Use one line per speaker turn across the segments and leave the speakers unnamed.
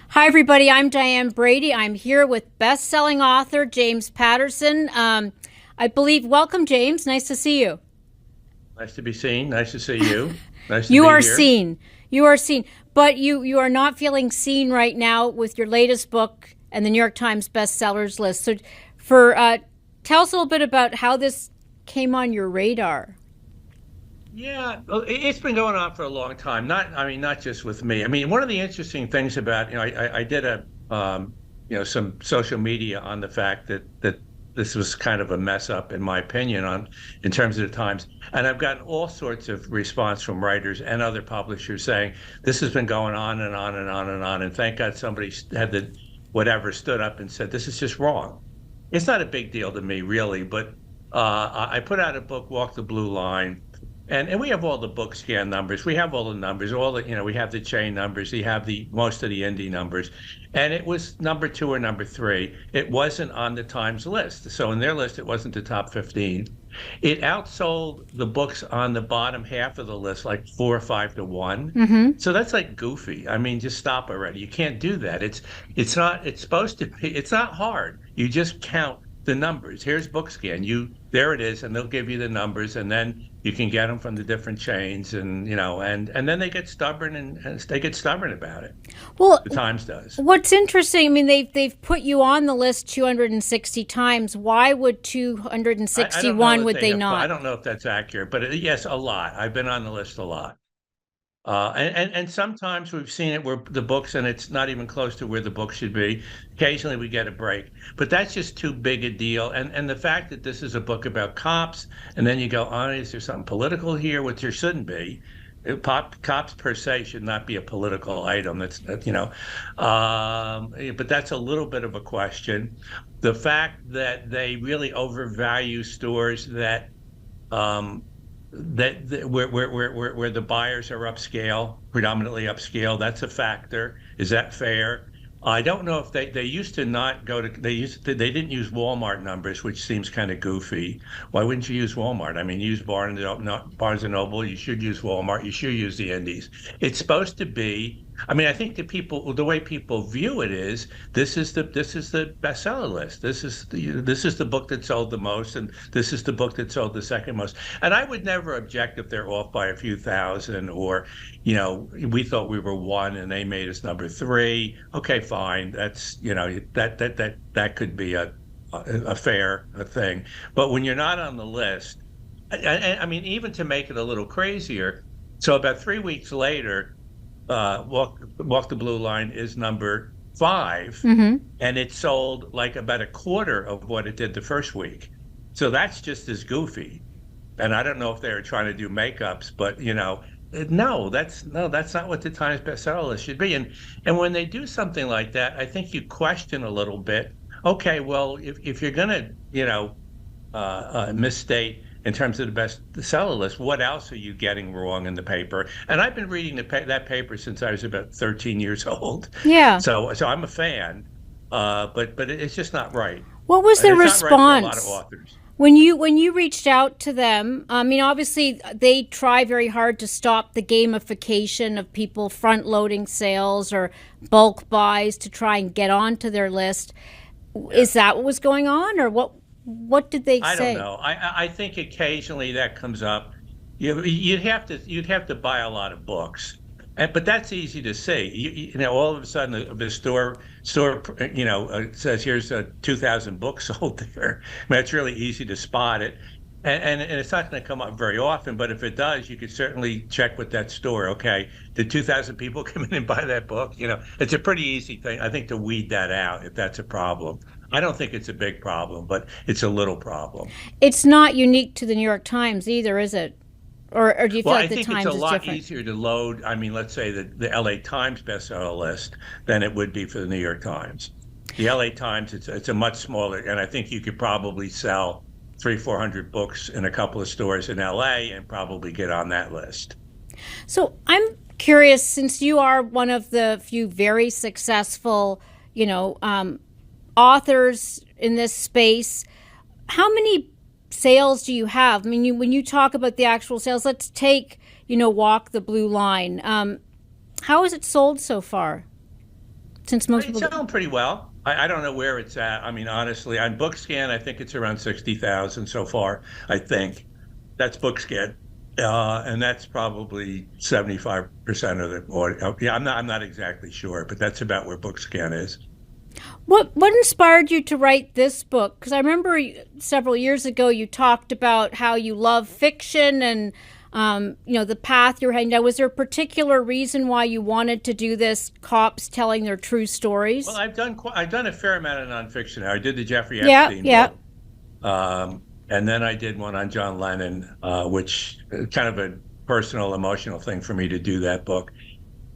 Hi, everybody. I'm Diane Brady. I'm here with best-selling author James Patterson. I believe, welcome, James. Nice to see you.
Nice to be seen. Nice to see you. Nice to
You
be
are
here.
seen. You are seen. But you are not feeling seen right now with your latest book and the New York Times bestsellers list. So, for tell us a little bit about how this came on your radar.
Yeah, well, it's been going on for a long time. Not just with me. I mean, one of the interesting things about, I did some social media on the fact that this was kind of a mess up, in my opinion, in terms of the Times. And I've gotten all sorts of response from writers and other publishers saying this has been going on and on and on and on. And thank God somebody had the whatever stood up and said this is just wrong. It's not a big deal to me, really, but I put out a book, Walk the Blue Line. And we have all the book scan numbers. We have all the numbers, we have the chain numbers. We have the most of the indie numbers. And it was number 2 or number 3. It wasn't on the Times list. So in their list, it wasn't the top 15. It outsold the books on the bottom half of the list like 4 or 5 to 1.
Mm-hmm.
So that's like goofy. I mean, just stop already. You can't do that. It's supposed to be, it's not hard. You just count the numbers. Here's BookScan. There it is, and they'll give you the numbers, and then you can get them from the different chains, and then they get stubborn and they get stubborn about it.
Well,
The Times does.
what's interesting, I mean, they've put you on the list 260 times. Why would
I don't know
261
that
would
they
they
have. I
not?
don't know if that's accurate, but yes, a lot. I've been on the list a lot. And sometimes we've seen it where the books, and it's not even close to where the book should be. Occasionally we get a break, but that's just too big a deal. And the fact that this is a book about cops, and then you go, oh, is there something political here? Which there shouldn't be. Cops per se should not be a political item. But that's a little bit of a question. The fact that they really overvalue stores um, where the buyers are upscale, predominantly upscale. That's a factor. Is that fair? I don't know if they used to not go to they didn't use Walmart numbers, which seems kind of goofy. Why wouldn't you use Walmart? I mean, use Barnes and Noble. You should use Walmart. You should use the Indies. It's supposed to be. I mean, I think the way people view it is this is the bestseller list. This is the book that sold the most, and this is the book that sold the second most. And I would never object if they're off by a few thousand, or we thought we were 1 and they made us number 3. Okay, fine. That's that could be a fair thing. But when you're not on the list, I mean, even to make it a little crazier, so about 3 weeks later, Walk the Blue Line is number 5,
Mm-hmm.
and it sold like about a quarter of what it did the first week. So that's just as goofy. And I don't know if they were trying to do makeups, but no, that's not what the Times bestseller list should be. And when they do something like that, I think you question a little bit. Okay, well, if you're gonna, misstate in terms of the bestseller list, what else are you getting wrong in the paper? And I've been reading that paper since I was about 13 years old,
Yeah.
so I'm a fan. But it's just not right,
What was
and
the
it's not right for a lot of
response
authors.
when you reached out to them? I mean, obviously they try very hard to stop the gamification of people front loading sales or bulk buys to try and get onto their list.
Yeah.
Is that what was going on, or what did they
I don't
say?
know. I think occasionally that comes up. You'd have to buy a lot of books, but that's easy to see. All of a sudden the store says here's 2,000 books sold there. I mean, it's really easy to spot it, and it's not going to come up very often. But if it does, you could certainly check with that store. Okay, did 2,000 people come in and buy that book? It's a pretty easy thing, I think, to weed that out if that's a problem. I don't think it's a big problem, but it's a little problem.
It's not unique to the New York Times either, is it? Or do you feel
Well,
like
I
the
think it's a
Times is
lot
different?
easier to load. I mean, let's say the LA Times bestseller list than it would be for the New York Times. The LA Times, it's a much smaller, and I think you could probably sell 400 books in a couple of stores in LA and probably get on that list.
So I'm curious, since you are one of the few very successful, you know, um, authors in this space, how many sales do you have? I mean, when you talk about the actual sales, let's take, Walk the Blue Line. How is it sold so far? since most
It's
people.
selling pretty well. I don't know where it's at. I mean, honestly, on BookScan, I think it's around 60,000 so far. I think that's BookScan, and that's probably 75% of the audience. Yeah, I'm not exactly sure, but that's about where BookScan is.
What inspired you to write this book? Because I remember several years ago you talked about how you love fiction and the path you're heading down. Was there a particular reason why you wanted to do this? Cops telling their true
Well,
stories.
I've done a fair amount of nonfiction. I did the Jeffrey
Yeah,
Epstein
yeah.
book, and then I did one on John Lennon, which kind of a personal, emotional thing for me to do that book.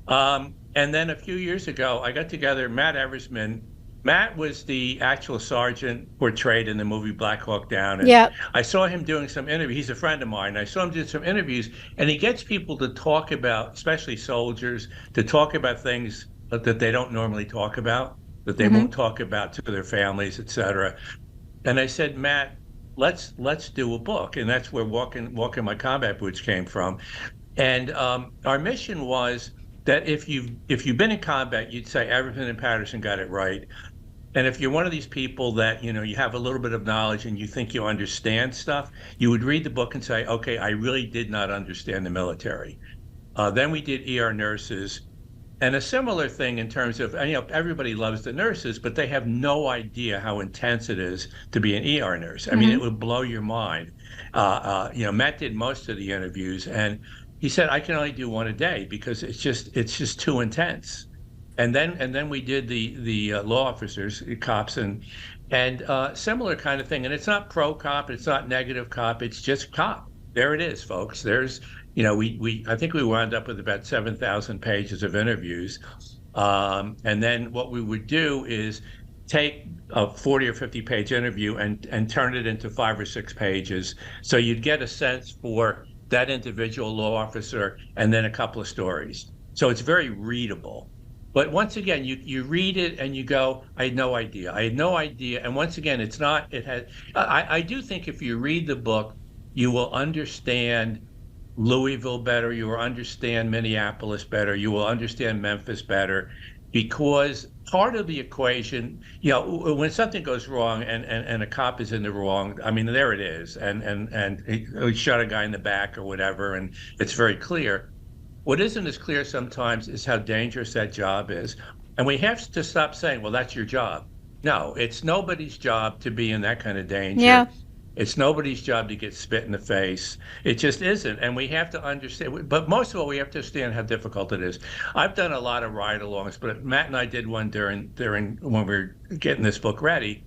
And then a few years ago, I got together Matt Eversman. Matt was the actual sergeant portrayed in the movie Black Hawk Down. And
Yeah.
I saw him doing some interviews. He's a friend of mine. I saw him do some interviews, and he gets people to talk about, especially soldiers, to talk about things that they don't normally talk about, that they won't talk about to their families, et cetera. And I said, Matt, let's do a book. And that's where Walking My Combat Boots came from. And our mission was that if you've been in combat, you'd say Everton and Patterson got it right. And if you're one of these people that, you have a little bit of knowledge and you think you understand stuff, you would read the book and say, okay, I really did not understand the military. Then we did ER nurses. And a similar thing in terms of, everybody loves the nurses, but they have no idea how intense it is to be an ER nurse. I mean, it would blow your mind. Matt did most of the interviews, and he said, I can only do one a day because it's just too intense. And then we did the law officers, cops, and similar kind of thing. And it's not pro cop, it's not negative cop, it's just cop. There it is, folks. There's, I think we wound up with about 7,000 pages of interviews. And then what we would do is take a 40 or 50 page interview and turn it into 5 or 6 pages. So you'd get a sense for that individual law officer and then a couple of stories. So it's very readable. But once again, you read it and you go, I had no idea. I had no idea. And once again, I do think if you read the book, you will understand Louisville better. You will understand Minneapolis better. You will understand Memphis better, because part of the equation, when something goes wrong and a cop is in the wrong, I mean, there it is. And he shot a guy in the back or whatever. And it's very clear. What isn't as clear sometimes is how dangerous that job is. And we have to stop saying, well, that's your job. No, it's nobody's job to be in that kind of danger.
Yeah.
It's nobody's job to get spit in the face. It just isn't. And we have to understand, but most of all, we have to understand how difficult it is. I've done a lot of ride-alongs, but Matt and I did one during when we were getting this book ready.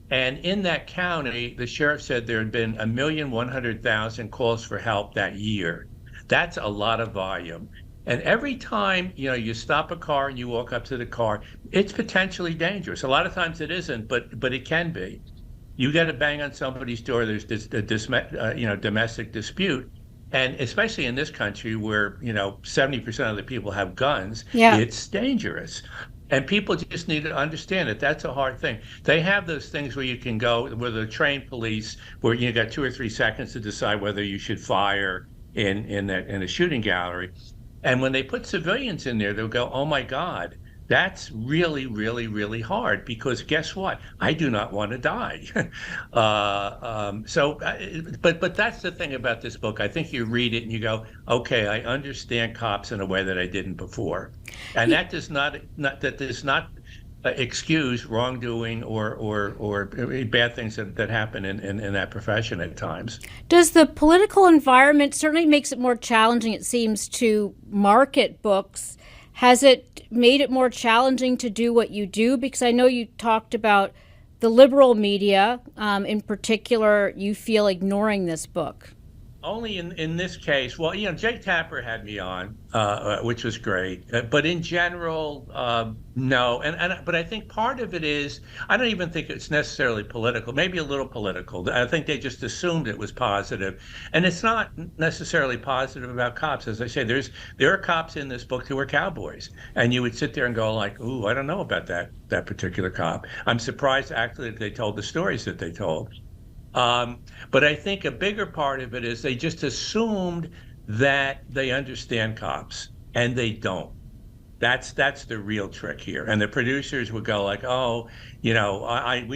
And in that county, the sheriff said there had been 1,100,000 calls for help that year. That's a lot of volume. And every time, you stop a car and you walk up to the car, it's potentially dangerous. A lot of times it isn't, but it can be. You got to bang on somebody's door. There's this domestic dispute. And especially in this country where, 70% of the people have guns, It's dangerous. And people just need to understand it. That's a hard thing. They have those things where you can go with the trained police where you got 2 or 3 seconds to decide whether you should fire in a shooting gallery. And when they put civilians in there, they'll go, oh my God, that's really, really, really hard, because guess what? I do not want to die. But that's the thing about this book. I think you read it and you go, okay, I understand cops in a way that I didn't before. And that does not excuse wrongdoing or bad things that happen in that profession at times.
Does the political environment certainly makes it more challenging, it seems, to market books? Has it made it more challenging to do what you do? Because I know you talked about the liberal media, in particular, you feel ignoring this book.
Only in this case, well, Jake Tapper had me on, which was great. But in general, no. But I think part of it is, I don't even think it's necessarily political, maybe a little political. I think they just assumed it was positive. And it's not necessarily positive about cops. As I say, there are cops in this book who are cowboys. And you would sit there and go like, ooh, I don't know about that particular cop. I'm surprised actually that they told the stories that they told. But I think a bigger part of it is they just assumed that they understand cops, and they don't. That's the real trick here. And the producers would go like, "Oh, we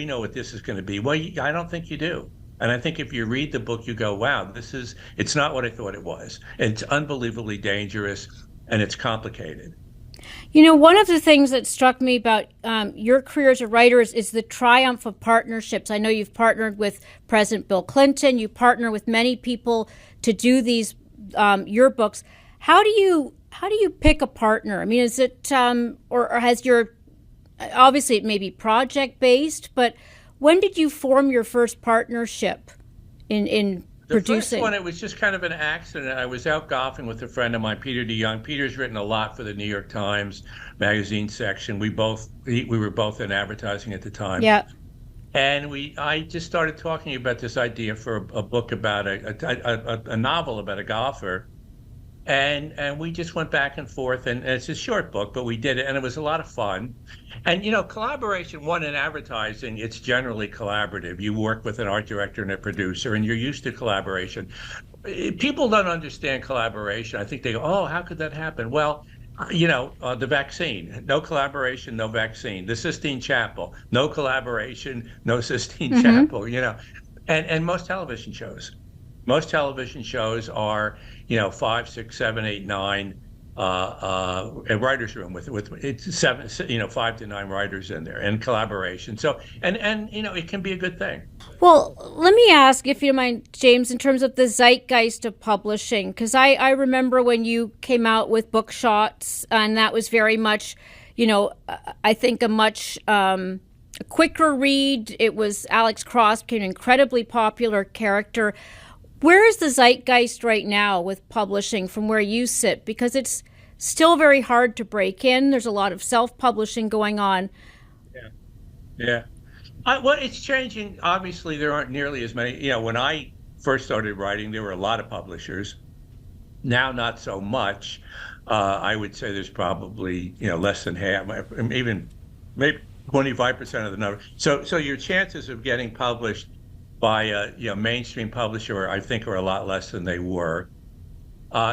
know what this is going to be." Well, I don't think you do. And I think if you read the book, you go, "Wow, it's not what I thought it was. It's unbelievably dangerous and it's complicated."
One of the things that struck me about your career as a writer is the triumph of partnerships. I know you've partnered with President Bill Clinton. You partner with many people to do these your books. How do you pick a partner? I mean, is it or has your obviously it may be project based, but when did you form your first partnership in
The
producing?
first one, it was just kind of an accident. I was out golfing with a friend of mine, Peter DeYoung. Peter's written a lot for the New York Times magazine section. We were both in advertising at the time.
Yeah.
And I just started talking about this idea for a book about a novel about a golfer. And we just went back and forth, and it's a short book, but we did it, and it was a lot of fun. And collaboration, one in advertising, it's generally collaborative. You work with an art director and a producer, and you're used to collaboration. People don't understand collaboration. I think they go, "Oh, how could that happen?" Well, the vaccine, no collaboration, no vaccine. The Sistine Chapel, no collaboration, no Sistine Chapel. And most television shows. Most television shows are, 5, 6, 7, 8, 9, a writer's room with it's 7, 5 to 9 writers in there and collaboration. So, and it can be a good thing.
Well, let me ask, if you don't mind, James, in terms of the zeitgeist of publishing, because I remember when you came out with Book Shots, and that was very much, I think a much quicker read. It was Alex Cross became an incredibly popular character. Where is the zeitgeist right now with publishing from where you sit? Because it's still very hard to break in. There's a lot of self-publishing going on.
Yeah. Well, it's changing. Obviously, there aren't nearly as many. When I first started writing, there were a lot of publishers. Now, not so much. I would say there's probably, less than half, even maybe 25% of the number. So your chances of getting published by a mainstream publisher, I think, are a lot less than they were.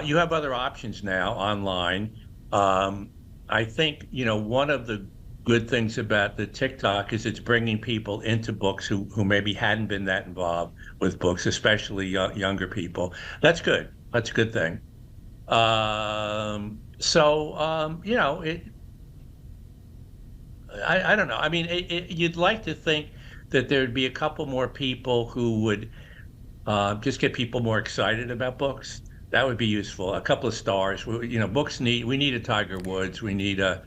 You have other options now online. I think, one of the good things about the TikTok is it's bringing people into books who maybe hadn't been that involved with books, especially younger people. That's good. That's a good thing. I don't know. I mean, you'd like to think that there'd be a couple more people who would just get people more excited about books. That would be useful. A couple of stars. Books we need a Tiger Woods. We need a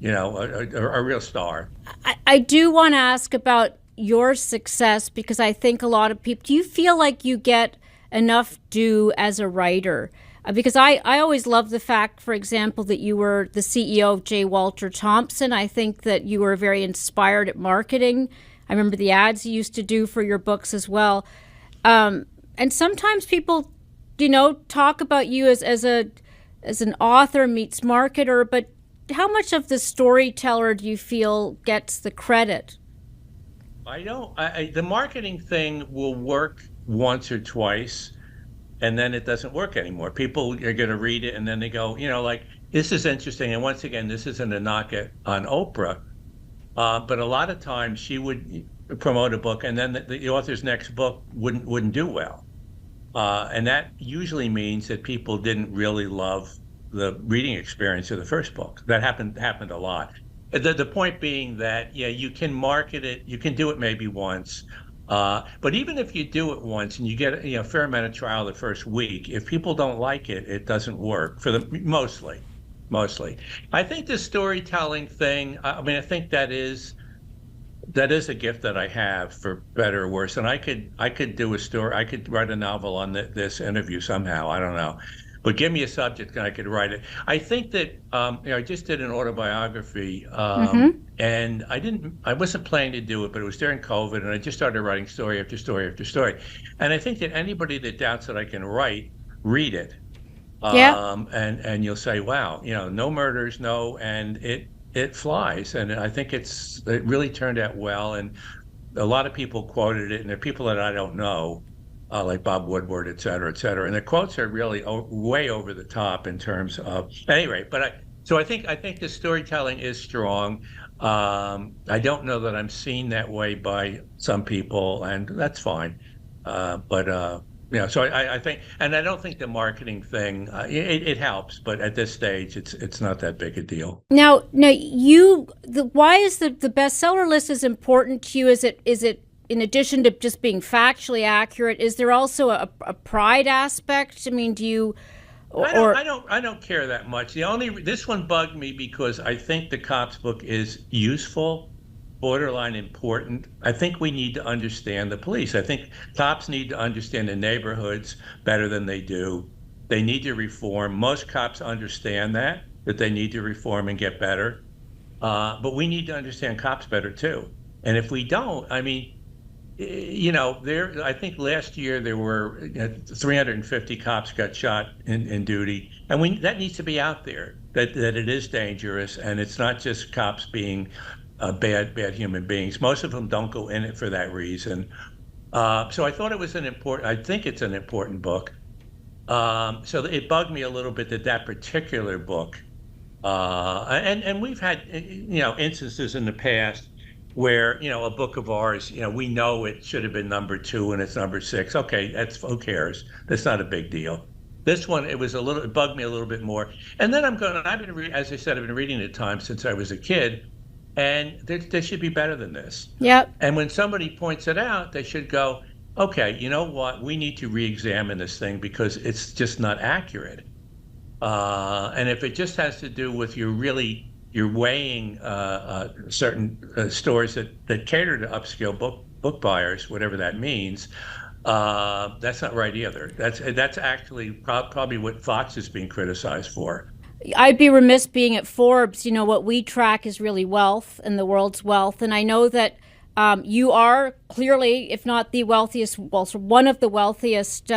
real star.
I do want to ask about your success, because I think a lot of people, do you feel like you get enough due as a writer? Because I always love the fact, for example, that you were the CEO of J. Walter Thompson. I think that you were very inspired at marketing. I remember the ads you used to do for your books as well. And sometimes people, talk about you as an author meets marketer, but how much of the storyteller do you feel gets the credit?
I don't. The marketing thing will work once or twice, and then it doesn't work anymore. People are going to read it, and then they go, like, this is interesting. And once again, this isn't a knock on Oprah, but a lot of times she would promote a book, and then the author's next book wouldn't do well, and that usually means that people didn't really love the reading experience of the first book. That happened a lot. The point being that, you can market it, you can do it maybe once, but even if you do it once and you get a fair amount of trial the first week, if people don't like it, it doesn't work for the mostly. I think the storytelling thing, I think that is a gift that I have, for better or worse. And I could do a story, I could write a novel on this interview somehow. I don't know. But give me a subject and I could write it. I think that I just did an autobiography, and I wasn't planning to do it, but it was during COVID, and I just started writing story after story after story. And I think that anybody that doubts that I can write, read it. And you'll say, wow, no murders, and it flies. And I think it really turned out well. And a lot of people quoted it, and there are people that I don't know, like Bob Woodward, et cetera, et cetera. And the quotes are really way over the top in terms of, at any rate, So I think the storytelling is strong. I don't know that I'm seen that way by some people, and that's fine. But so I think, and I don't think the marketing thing it helps, but at this stage, it's not that big a deal.
Now, why is the bestseller list is important to you? Is it in addition to just being factually accurate? Is there also a pride aspect? I mean, do you or
I don't care that much. This one bugged me because I think the cops book is useful, borderline important. I think we need to understand the police. I think cops need to understand the neighborhoods better than they do. They need to reform. Most cops understand that they need to reform and get better. But we need to understand cops better too. And if we don't, I mean, I think last year there were 350 cops got shot in duty, and that needs to be out there. That it is dangerous, and it's not just cops being bad human beings. Most of them don't go in it for that reason. So I thought it was I think it's an important book. So it bugged me a little bit that particular book, and we've had instances in the past where a book of ours, we know it should have been number 2 and it's number 6. Okay, who cares? That's not a big deal. This one, it bugged me a little bit more. And then as I said, I've been reading the Times since I was a kid, and they should be better than this.
Yep.
And when somebody points it out, they should go, okay, you know what? We need to re-examine this thing because it's just not accurate. And if it just has to do with you're weighing certain stores that cater to upscale book buyers, whatever that means, that's not right either. That's actually probably what Fox is being criticized for.
I'd be remiss being at Forbes. What we track is really wealth and the world's wealth. And I know that you are clearly, if not the wealthiest, well, one of the wealthiest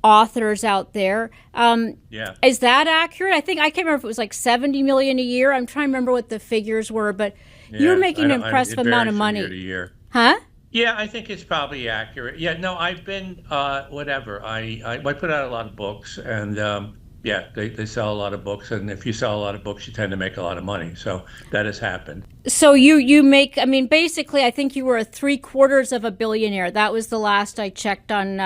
authors out there.
Yeah.
Is that accurate? I can't remember if it was like 70 million a year. I'm trying to remember what the figures were, but you're making an impressive amount of money.
Year to year.
Huh?
Yeah, I think it's probably accurate. Yeah, no, I've been whatever. I put out a lot of books, and they sell a lot of books, and if you sell a lot of books, you tend to make a lot of money. So that has happened.
So you make, I mean, basically, I think you were 3/4 of a billionaire. That was the last I checked on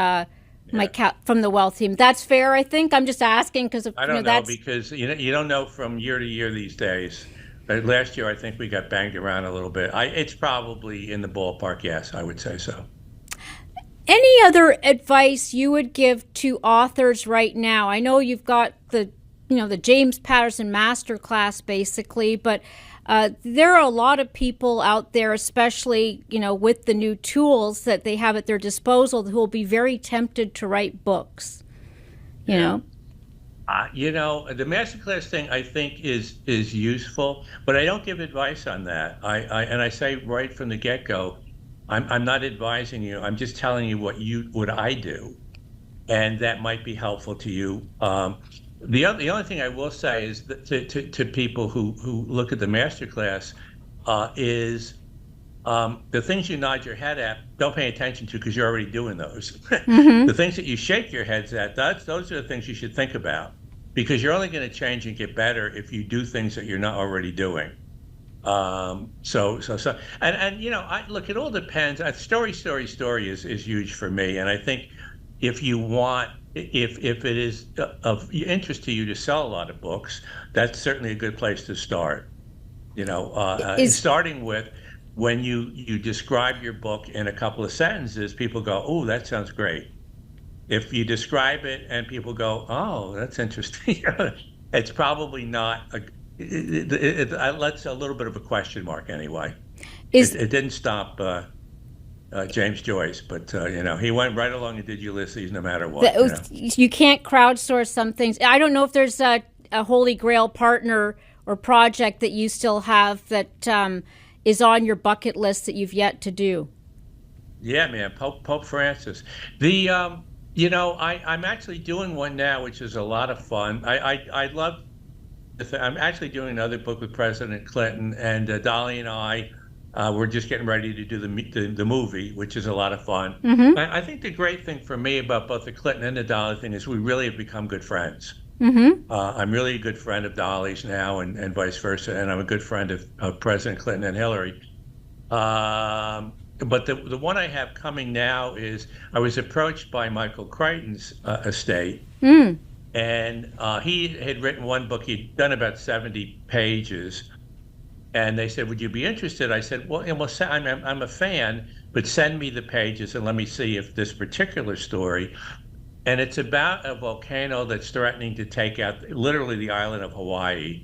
my from the wealth team. That's fair, I think. I'm just asking because
I don't know because you don't know from year to year these days. Last year, I think we got banged around a little bit. It's probably in the ballpark. Yes, I would say so.
Any other advice you would give to authors right now? I know you've got the James Patterson masterclass basically, but there are a lot of people out there, especially, with the new tools that they have at their disposal, who will be very tempted to write books, know?
The masterclass thing I think is useful, but I don't give advice on that. I say right from the get-go, I'm not advising you. I'm just telling you what I do, and that might be helpful to you. The only thing I will say is that to people who look at the masterclass is the things you nod your head at, don't pay attention to because you're already doing those.
Mm-hmm.
The things that you shake your heads at, those are the things you should think about, because you're only going to change and get better if you do things that you're not already doing. I look, it all depends. Story is huge for me, and I think if it is of interest to you to sell a lot of books, that's certainly a good place to start. Starting with when you describe your book in a couple of sentences, people go, "Oh, that sounds great." If you describe it and people go, "Oh, that's interesting," it's probably not that's a little bit of a question mark anyway. It didn't stop James Joyce, but he went right along and did Ulysses no matter what.
You can't crowdsource some things. I don't know if there's a holy grail partner or project that you still have that is on your bucket list that you've yet to do.
Yeah, man, Pope Francis. I'm actually doing one now, which is a lot of fun. I love. I'm actually doing another book with President Clinton, and Dolly and I. We're just getting ready to do the movie, which is a lot of fun.
Mm-hmm.
I think the great thing for me about both the Clinton and the Dolly thing is we really have become good friends. I'm really a good friend of Dolly's now, and vice versa, and I'm a good friend of President Clinton and Hillary. But the one I have coming now is I was approached by Michael Crichton's estate, and he had written one book. He'd done about 70 pages, and they said, "Would you be interested?" I said, "Well, I'm a fan, but send me the pages and let me see if this particular story." And it's about a volcano that's threatening to take out literally the island of Hawaii.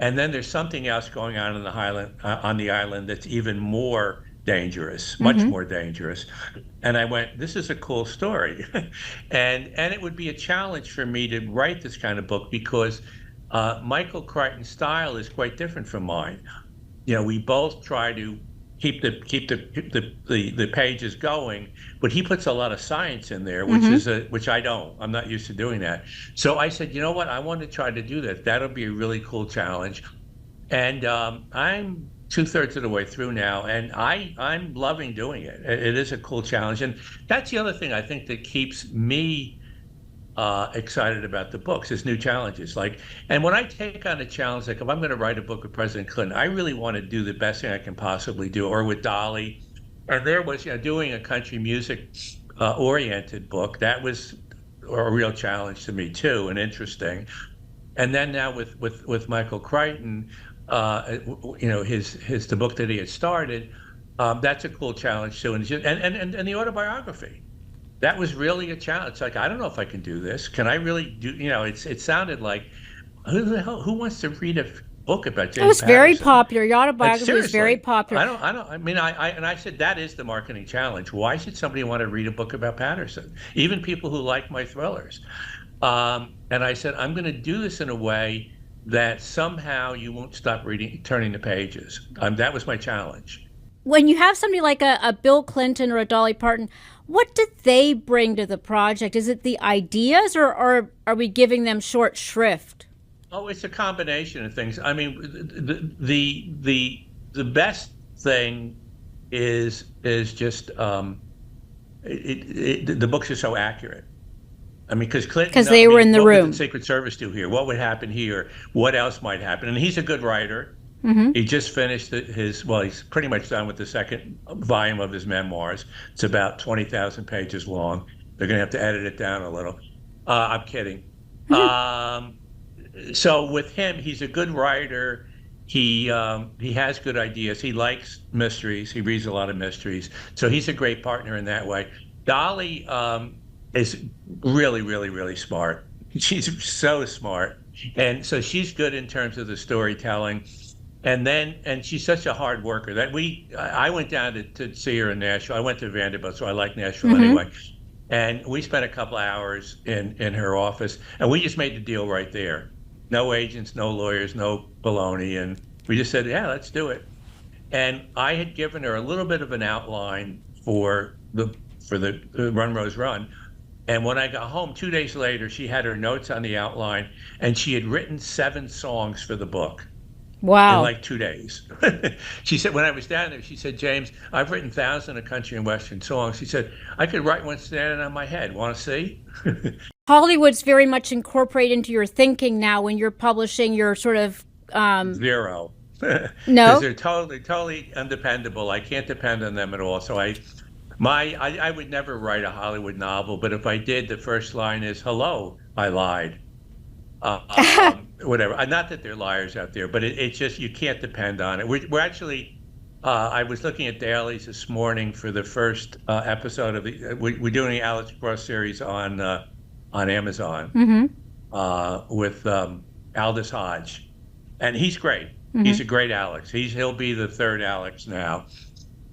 And then there's something else going on in the island that's even more dangerous, much more dangerous. And I went, this is a cool story. and it would be a challenge for me to write this kind of book because Michael Crichton's style is quite different from mine. We both try to keep the pages going, but he puts a lot of science in there, which I don't. I'm not used to doing that. So I said, you know what? I want to try to do that. That'll be a really cool challenge. And I'm 2/3 of the way through now, and I'm loving doing it. It is a cool challenge, and that's the other thing I think that keeps me excited about the books is new challenges. And when I take on a challenge, like if I'm going to write a book with President Clinton, I really want to do the best thing I can possibly do, or with Dolly. And there was, doing a country music oriented book. That was a real challenge to me too, and interesting. And then now with Michael Crichton, the book that he had started, that's a cool challenge too. And the autobiography. That was really a challenge. It's like, I don't know if I can do this. Can I really do, it sounded like, who wants to read a book about James Patterson?
It was very popular. Your autobiography was very popular.
I said, that is the marketing challenge. Why should somebody want to read a book about Patterson? Even people who like my thrillers. And I said, I'm going to do this in a way that somehow you won't stop turning the pages. That was my challenge.
When you have somebody like a Bill Clinton or a Dolly Parton, what did they bring to the project? Is it the ideas, or are we giving them short shrift?
Oh, it's a combination of things. I mean, the best thing is just the books are so accurate. I mean, because
they were in the room.
What would the Secret Service do here? What would happen here? What else might happen? And he's a good writer. He just finished he's pretty much done with the second volume of his memoirs. It's about 20,000 pages long. They're going to have to edit it down a little. I'm kidding. So with him, he's a good writer. He has good ideas. He likes mysteries. He reads a lot of mysteries. So he's a great partner in that way. Dolly is really, really, really smart. She's so smart. And so she's good in terms of the storytelling. And she's such a hard worker that I went down to see her in Nashville. I went to Vanderbilt, so I like Nashville anyway. And we spent a couple hours in her office, and we just made the deal right there. No agents, no lawyers, no baloney. And we just said, yeah, let's do it. And I had given her a little bit of an outline for the Run, Rose, Run. And when I got home 2 days later, she had her notes on the outline, and she had written 7 songs for the book.
Wow.
In like 2 days. She said, when I was down there, she said, James, I've written thousands of country and Western songs. She said, I could write one standing on my head. Want to see?
Hollywood's very much incorporated into your thinking now when you're publishing your sort of...
Zero.
No?
Because they're totally undependable. I can't depend on them at all. So I would never write a Hollywood novel, but if I did, the first line is, hello, I lied. Whatever. Not that there are liars out there, but it's just, you can't depend on it. We're actually, I was looking at dailies this morning for the first episode of we're doing the Alex Cross series on Amazon with Aldous Hodge, and he's great. He's a great Alex. He'll be the third Alex now,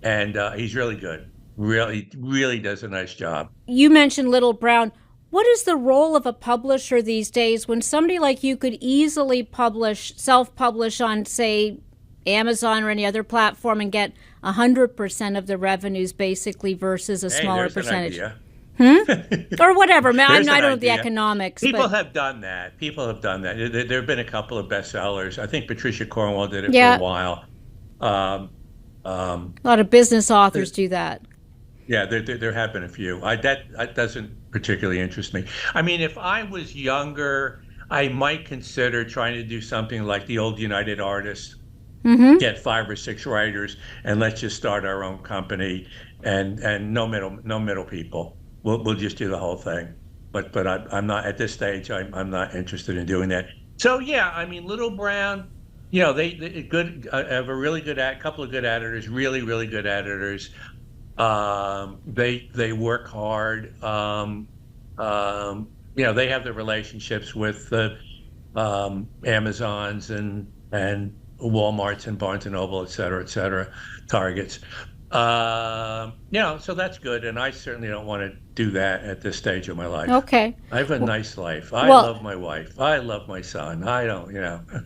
and he's really good. Really does a nice job.
You mentioned Little Brown. What is the role of a publisher these days when somebody like you could easily self-publish on, say, Amazon or any other platform and get 100% of the revenues basically versus a smaller percentage? Or whatever. Man, I don't know the economics.
People have done that. There have been a couple of bestsellers. I think Patricia Cornwell did it for a while. A
lot of business authors do that.
Yeah, there have been a few. That doesn't particularly interest me. I mean, if I was younger, I might consider trying to do something like the old United Artists, get 5 or 6 writers, and let's just start our own company, and no middle people. We'll just do the whole thing. But I'm not at this stage. I'm not interested in doing that. So yeah, I mean, Little Brown, they good. Have a really good couple of good editors, really good editors. They work hard. They have the relationships with the Amazons and Walmarts and Barnes and Noble, et cetera, Targets. So that's good. And I certainly don't want to do that at this stage of my life.
Okay.
I have a nice life. I love my wife. I love my son. I don't,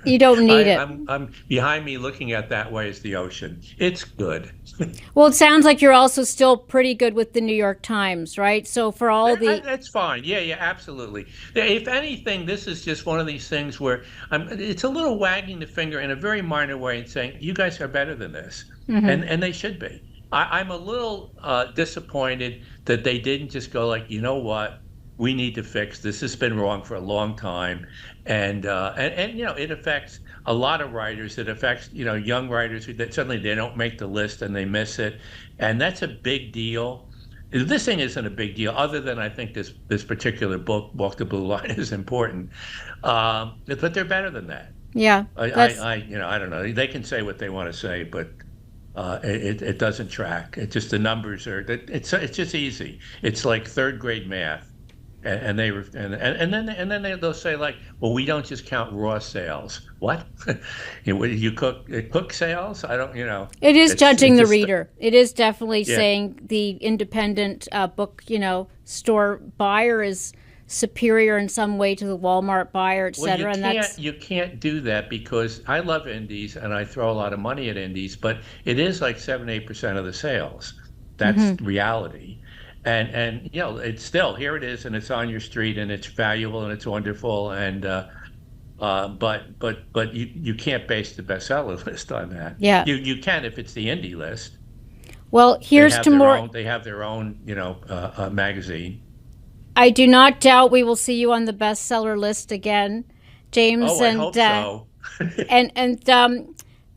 You don't need it.
I'm behind me looking at that way is the ocean. It's good.
Well, it sounds like you're also still pretty good with the New York Times, right? So for all
That's fine. Yeah, absolutely. If anything, this is just one of these things where it's a little wagging the finger in a very minor way and saying, you guys are better than this. And they should be. I'm a little disappointed that they didn't just go like, you know what, we need to fix this. This has been wrong for a long time, and it affects a lot of writers. It affects young writers that suddenly they don't make the list and they miss it, and that's a big deal. This thing isn't a big deal, other than I think this particular book, Walk the Blue Line, is important. But they're better than that.
Yeah,
I don't know. They can say what they want to say, but. It doesn't track. It just the numbers are. It's just easy. It's like third grade math, and then they'll say like, well, we don't just count raw sales. What? You cook sales? I don't.
It is judging the reader. It is definitely saying the independent book store buyer is superior in some way to the Walmart buyer, et cetera.
You can't do that, because I love indies and I throw a lot of money at indies, but it is like 7-8% of the sales. That's reality. And it's still, here it is, and it's on your street, and it's valuable and it's wonderful, and but you can't base the bestseller list on that.
Yeah.
You can if it's the indie list.
Well, here's to more.
They have their own magazine.
I do not doubt we will see you on the bestseller list again, James.
I hope so.
and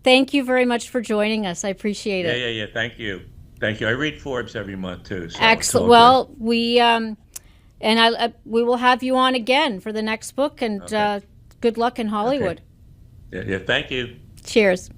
thank you very much for joining us. I appreciate it.
Yeah. Thank you. I read Forbes every month too. So
excellent. Well, we will have you on again for the next book, and good luck in Hollywood.
Okay. Yeah. Thank you.
Cheers.